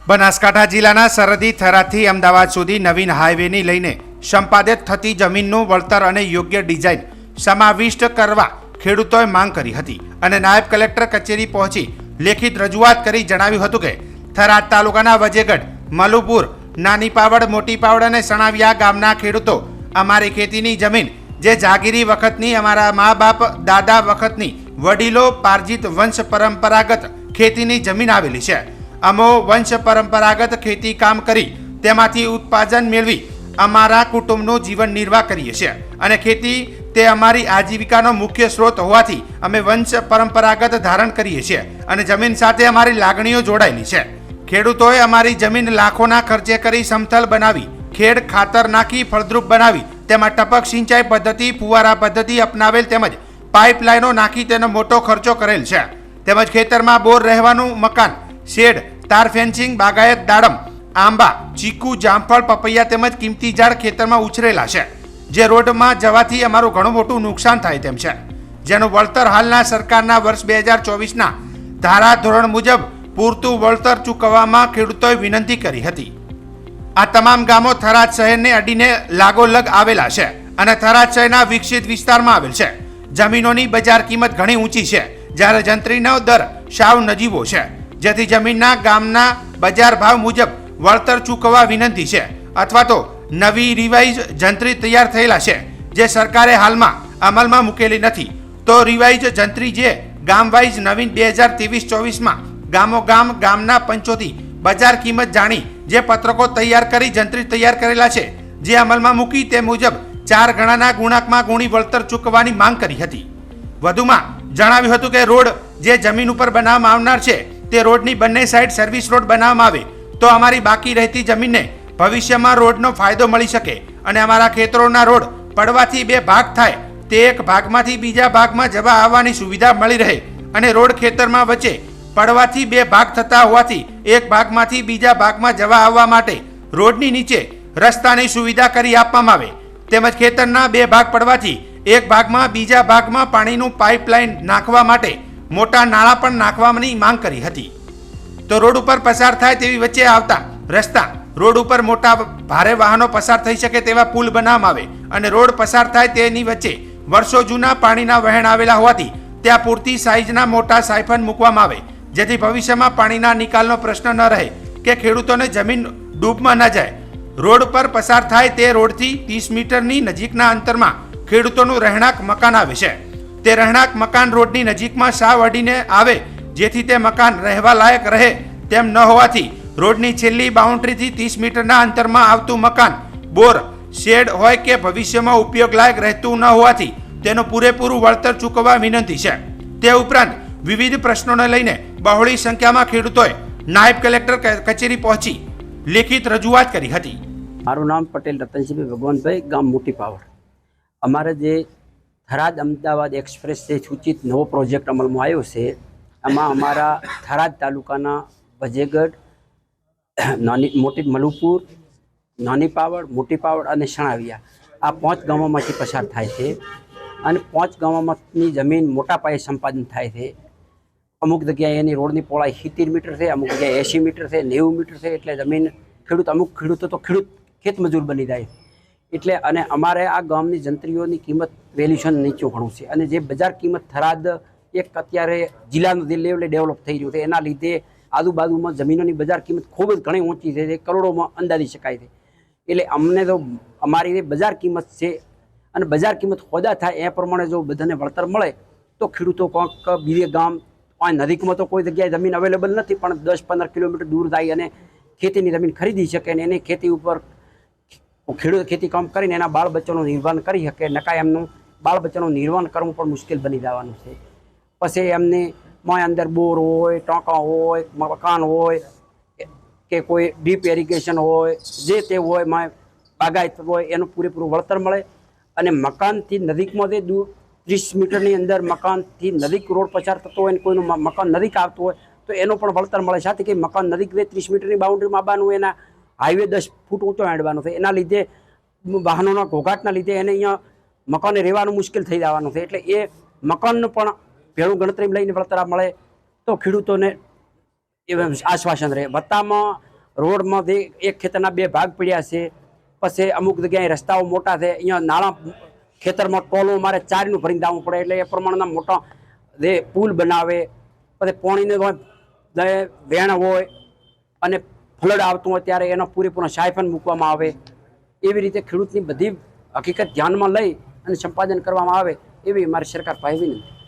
બનાસકાંઠા જિલ્લાના સરહદી થરાદથી અમદાવાદ સુધી નવીન હાઈવેની લઈને સંપાદિત થતી જમીનનું વળતર અને યોગ્ય ડિઝાઇન સમાવિષ્ટ કરવા ખેડૂતોએ માંગ કરી હતી અને નાયબ કલેક્ટર કચેરી પહોંચી લેખિત રજૂઆત કરી જણાવ્યું હતું કે થરાદ તાલુકાના વજેગઢ, મલુપુર, નાની પાવડ, મોટી પાવડ અને સણાવિયા ગામના ખેડૂતો અમારી ખેતીની જમીન જે જાગીરી વખતની, અમારા મા બાપ દાદા વખતની વડીલો પાર્જિત વંશ પરંપરાગત ખેતીની જમીન આવેલી છે. અમો વંશ પરંપરાગત ખેતી કામ કરી તેમાંથી ઉત્પાદન મેળવી અમારા કુટુંબનું જીવન નિર્વાહ કરીએ છીએ અને ખેતી તે અમારી આજીવિકાનો મુખ્ય સ્ત્રોત હોવાથી અમે વંશ પરંપરાગત ધારણ કરીએ છીએ અને જમીન સાથે અમારી લાગણીઓ જોડાયેલી છે. ખેડૂતોએ અમારી જમીન લાખોના ખર્ચે કરી સમતલ બનાવી, ખેડ ખાતર નાખી ફળદ્રુપ બનાવી, તેમાં ટપક સિંચાઈ પદ્ધતિ, ફુવારા પદ્ધતિ અપનાવેલ તેમજ પાઇપલાઇનો નાખી તેનો મોટો ખર્ચો કરેલ છે. તેમજ ખેતરમાં બોર રહેવાનું મકાન, શેડ, તાર ફેન્સિંગ, બાગાયત દાડમ, આંબા, ચીકુ, જામફળ, પપૈયા તેમજ કિંમતી ઝાડ ખેતરમાં ઉછરેલા છે, જે રોડમાં જવાથી અમારું ઘણું મોટું નુકસાન થાય તેમ છે, જેનું વળતર હાલના સરકારના વર્ષ 2024ના ધારા ધોરણ મુજબ પૂરતું વળતર ચૂકવવામાં ખેડૂતોએ વિનંતી કરી હતી. આ તમામ ગામો થરાદ શહેરને અડીને લાગોલગ આવેલા છે અને થરાદ શહેરના વિકસિત વિસ્તારમાં આવેલ છે. જમીનોની બજાર કિંમત ઘણી ઊંચી છે, જ્યારે જંત્રીનો દર સાવ નજીવો છે, જેથી જમીનના ગામના બજાર ભાવ મુજબ વળતર ચૂકવવા વિનંતી છે અથવા તો નવી રિવાઇઝ જંત્રી તૈયાર થયેલા છે જે સરકારે હાલમાં અમલમાં મૂકેલી નથી, તો રિવાઇઝ જંત્રી જે ગામ વાઇઝ નવીન 2023-24માં ગામના પંચોથી બજાર કિંમત જાણી જે પત્રકો તૈયાર કરી જંત્રી તૈયાર કરેલા છે, જે અમલમાં મૂકી તે મુજબ 4 ગણાના ગુણાંકમાં ગુણી વળતર ચૂકવવાની માંગ કરી હતી. વધુમાં જણાવ્યું હતું કે રોડ જે જમીન ઉપર બનાવવામાં આવનાર છે તે રોડની બંને સાઈડ સર્વિસ રોડ બનાવવામાં આવે તો અમારી બાકી રહેતી જમીનને ભવિષ્યમાં રોડનો ફાયદો મળી શકે અને અમારા ખેતરોના રોડ પડવાથી 2 ભાગ થાય તે એક ભાગમાંથી બીજા ભાગમાં જવા આવવાની સુવિધા મળી રહે અને રોડ ખેતરમાં વચ્ચે પડવાથી 2 ભાગ થતા હોવાથી એક ભાગમાંથી બીજા ભાગમાં જવા આવવા માટે રોડની નીચે રસ્તાની સુવિધા કરી આપવામાં આવે. તેમજ ખેતરના 2 ભાગ પડવાથી એક ભાગમાં બીજા ભાગમાં પાણીનું પાઇપલાઇન નાખવા માટે મોટા નાળા પણ નાખવાની માંગ કરી હતી. તો રોડ ઉપર પસાર થાય તેવી વચ્ચે આવતા રસ્તા, રોડ ઉપર મોટા ભારે વાહનો પસાર થઈ શકે તેવા પુલ બનાવવામાં આવે અને રોડ પસાર થાય તેની વચ્ચે વર્ષો જૂના પાણીના વહેણ આવેલા હોવાથી ત્યાં પૂરતી સાઇઝના મોટા સાયફન મૂકવામાં આવે, જેથી ભવિષ્યમાં પાણીના નિકાલનો પ્રશ્ન ન રહે કે ખેડૂતોને જમીન ડૂબમાં ન જાય. રોડ પર પસાર થાય તે રોડથી 30 મીટરની નજીકના અંતરમાં ખેડૂતોનું રહેણાંક મકાન આવે છે. તે રહેણાંક મકાન રોડની નજીકમાં સાવ અડીને આવે, જેથી તે મકાન રહેવા લાયક રહે તેમ ન હોવાથી રોડની છેલ્લી બાઉન્ડ્રીથી 30 મીટરના અંતરમાં આવતું મકાન, બોર, શેડ હોય કે ભવિષ્યમાં ઉપયોગ લાયક રહેતું ન હોવાથી તેનું પૂરેપૂરું વળતર ચૂકવવા વિનંતી છે. તે ઉપરાંત વિવિધ પ્રશ્નોને લઈને બહોળી સંખ્યામાં ખેડૂતોએ નાયબ કલેક્ટર કચેરી પહોંચી લેખિત રજૂઆત કરી હતી. મારું નામ પટેલ રતનસિંહભાઈ ભગવાનભાઈ, ગામ મોટી પાવડ. અમારે જે થરાદ અમદાવાદ એક્સપ્રેસ જે સૂચિત નવો પ્રોજેક્ટ અમલમાં આવ્યો છે, એમાં અમારા થરાદ તાલુકાના વજેગઢ, મોટી મલુપુર, નાની પાવડ, મોટી પાવડ અને સણાવિયા આ 5 ગામોમાંથી પસાર થાય છે અને 5 ગામોમાંની જમીન મોટા પાયે સંપાદન થાય છે. અમુક જગ્યાએ એની રોડની પહોળાઈ 70 મીટર છે, અમુક જગ્યાએ 80 મીટર છે, 90 મીટર છે. એટલે જમીન અમુક ખેડૂતો તો ખેતમજૂર બની જાય. એટલે અને અમારે આ ગામની જંત્રીઓની કિંમત વેલ્યુશન નીચું ઘણું છે અને જે બજાર કિંમત થરાદ એક અત્યારે જિલ્લાનું લેવલે ડેવલપ થઈ રહ્યું છે, એના લીધે આજુબાજુમાં જમીનોની બજાર કિંમત ખૂબ જ ઘણી ઊંચી છે, કરોડોમાં અંદાજી શકાય છે. એટલે અમને તો અમારી જે બજાર કિંમત છે અને બજાર કિંમત હોદા થાય એ પ્રમાણે જો બધાને વળતર મળે તો ખેડૂતો કોઈક બીજે ગામ નજીકમાં તો કોઈ જગ્યાએ જમીન અવેલેબલ નથી, પણ 10-15 કિલોમીટર દૂર જાય અને ખેતીની જમીન ખરીદી શકે અને એની ખેતી ઉપર ખેડૂત ખેતી કામ કરીને એના બાળ બચ્ચાનું નિર્વાહન કરી શકે. નકાય એમનું બાળ બચ્ચાનું નિર્વાહન કરવું પણ મુશ્કેલ બની જવાનું છે. પછી એમને અંદર બોર હોય, ટાંકા હોય, મકાન હોય કે કોઈ ડીપ એરિગેશન હોય, જે તે હોય, બાગાયત હોય, એનું પૂરેપૂરું વળતર મળે અને મકાનથી નજીકમાં જે 30 મીટરની અંદર મકાનથી નજીક રોડ પસાર થતો હોય અને કોઈનું મકાન નજીક આવતું હોય તો એનું પણ વળતર મળે. સાથે કે મકાન નજીક 30 મીટરની બાઉન્ડ્રીમાં આવવાનું, એના હાઈવે 10 ફૂટ ઊંચો માંડવાનો છે, એના લીધે વાહનોના ઘોઘાટના લીધે એને અહીંયા મકાને રહેવાનું મુશ્કેલ થઈ જવાનું છે. એટલે એ મકાનનું પણ ભેળું ગણતરી લઈને વળતર મળે તો ખેડૂતોને આશ્વાસન રહે. વત્તામાં રોડમાંથી એક ખેતરના બે ભાગ પડ્યા છે. પછી અમુક જગ્યાએ રસ્તાઓ મોટા છે, અહીંયા નાણાં ખેતરમાં ટોલું અમારે ચારીનું ભરીને દાવવું પડે, એટલે એ પ્રમાણના મોટા જે પુલ બનાવે. પછી પાણીને વેણ હોય અને ફ્લડ આવતું હોય ત્યારે એનો પૂરેપૂરો સાયફન મૂકવામાં આવે. એવી રીતે ખેડૂતની બધી હકીકત ધ્યાનમાં લઈ અને સંપાદન કરવામાં આવે એવી અમારી સરકાર પાસે વિનંતી.